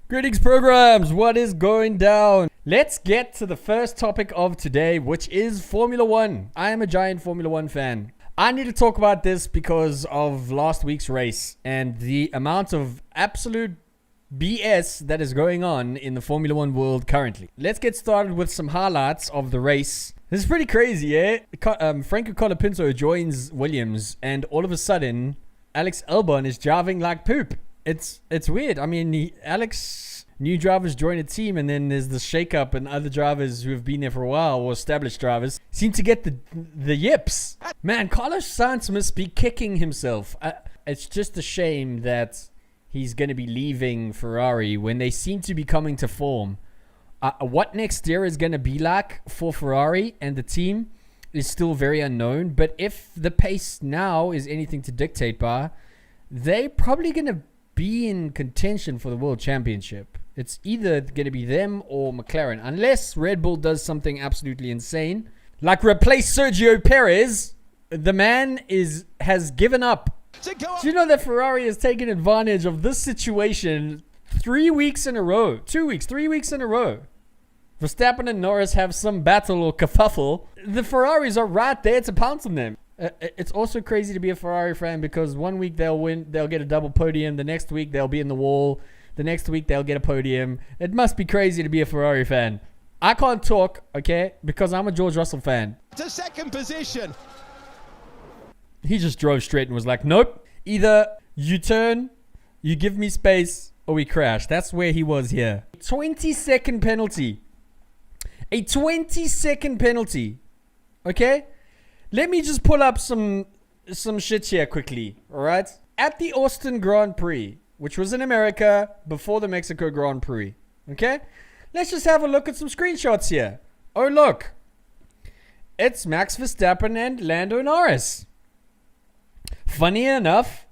Greetings, programs. What is going down? Let's get to the first topic of today, which is Formula One. I am a giant Formula One fan. I need to talk about this because of last week's race and the amount of absolute BS that is going on in the Formula One world currently. Let's get started with some highlights of the race. This is pretty crazy, eh? Franco Colapinto joins Williams, and all of a sudden, Alex Albon is driving like poop. It's weird. I mean, new drivers join a team, and then there's the shake-up, and other drivers who have been there for a while, or established drivers, seem to get the yips. Man, Carlos Sainz must be kicking himself. It's just a shame that he's going to be leaving Ferrari when they seem to be coming to form. What next year is going to be like for Ferrari and the team is still very unknown, but if the pace now is anything to dictate by, they're probably going to be in contention for the World Championship. It's either going to be them or McLaren, unless Red Bull does something absolutely insane, like replace Sergio Perez. The man has given up. Do you know that Ferrari has taken advantage of this situation 3 weeks in a row? 2 weeks, 3 weeks in a row. Verstappen and Norris have some battle or kerfuffle. The Ferraris are right there to pounce on them. It's also crazy to be a Ferrari fan because 1 week they'll win, they'll get a double podium. The next week they'll be in the wall. The next week they'll get a podium. It must be crazy to be a Ferrari fan. I can't talk, okay, because I'm a George Russell fan. To second position. He just drove straight and was like, nope. Either you turn, you give me space, or we crash. That's where he was here. 20-second penalty. A 20-second penalty. Okay? Let me just pull up some shit here quickly. Alright? At the Austin Grand Prix, which was in America before the Mexico Grand Prix. Okay? Let's just have a look at some screenshots here. Oh, look. It's Max Verstappen and Lando Norris. Funny enough,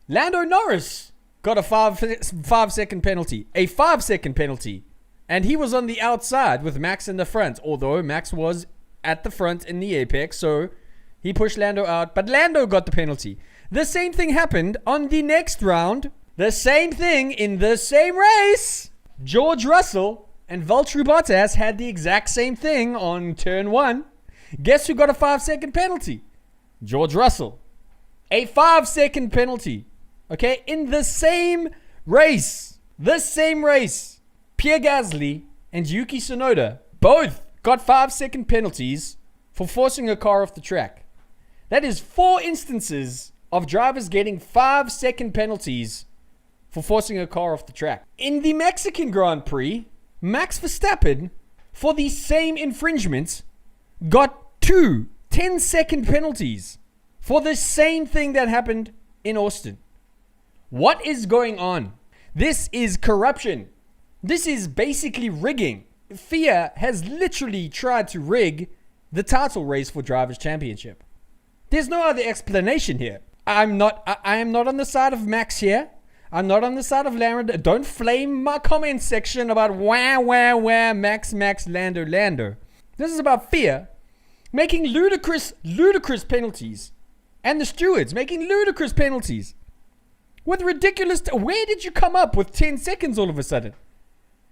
Lando Norris got a 5-second penalty. A 5-second penalty. And he was on the outside with Max in the front. Although Max was at the front in the apex. So he pushed Lando out. But Lando got the penalty. The same thing happened on the next round. The same thing in the same race. George Russell and Valtteri Bottas had the exact same thing on turn 1. Guess who got a 5-second penalty? George Russell. A 5-second penalty. Okay, in the same race. The same race. Pierre Gasly and Yuki Tsunoda both got 5-second penalties for forcing a car off the track. That is 4 instances of drivers getting 5-second penalties for forcing a car off the track. In the Mexican Grand Prix, Max Verstappen, for the same infringement, got 2 10-second penalties for the same thing that happened in Austin. What is going on? This is corruption. This is basically rigging. FIA has literally tried to rig the title race for Drivers' Championship. There's no other explanation here. I am not on the side of Max here. I'm not on the side of Lando. Don't flame my comment section about wah, Max, Lando. This is about FIA making ludicrous penalties. And the stewards making ludicrous penalties. With ridiculous... Where did you come up with 10 seconds all of a sudden?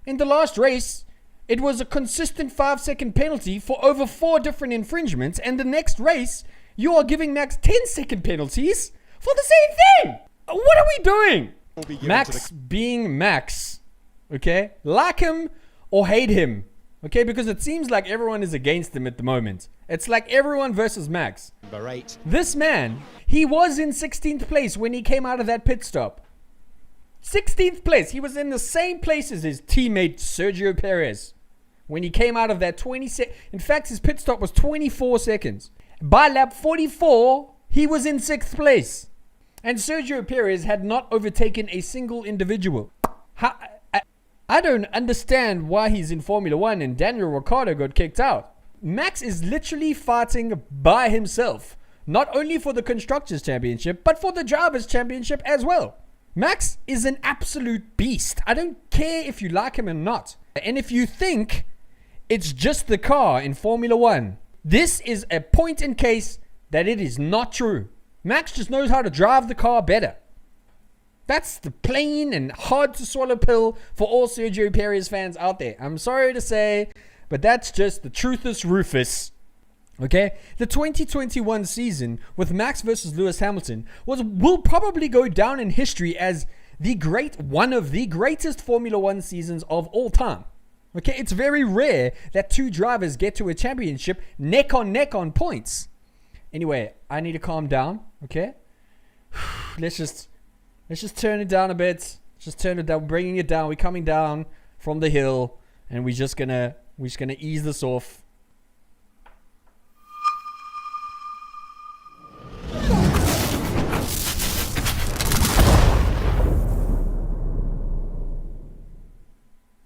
In the last race, it was a consistent 5-second penalty for over 4 different infringements. And the next race, you are giving Max 10-second penalties for the same thing. What are we doing? Max being Max. Okay? Like him or hate him. Okay? Because it seems like everyone is against him at the moment. It's like everyone versus Max. This man, he was in 16th place when he came out of that pit stop. 16th place. He was in the same place as his teammate Sergio Perez when he came out of that 20 seconds. In fact, his pit stop was 24 seconds. By lap 44, he was in 6th place. And Sergio Perez had not overtaken a single individual. I don't understand why he's in Formula 1 and Daniel Ricciardo got kicked out. Max is literally fighting by himself. Not only for the Constructors' Championship, but for the Drivers' Championship as well. Max is an absolute beast. I don't care if you like him or not. And if you think it's just the car in Formula 1, this is a point in case that it is not true. Max just knows how to drive the car better. That's the plain and hard to swallow pill for all Sergio Perez fans out there. I'm sorry to say, but that's just the truthless Rufus. Okay? The 2021 season with Max versus Lewis Hamilton will probably go down in history as one of the greatest Formula One seasons of all time. Okay? It's very rare that two drivers get to a championship neck on points. Anyway, I need to calm down. Okay? Let's just turn it down a bit. Just turn it down, bringing it down. We're coming down from the hill, and we're just gonna ease this off.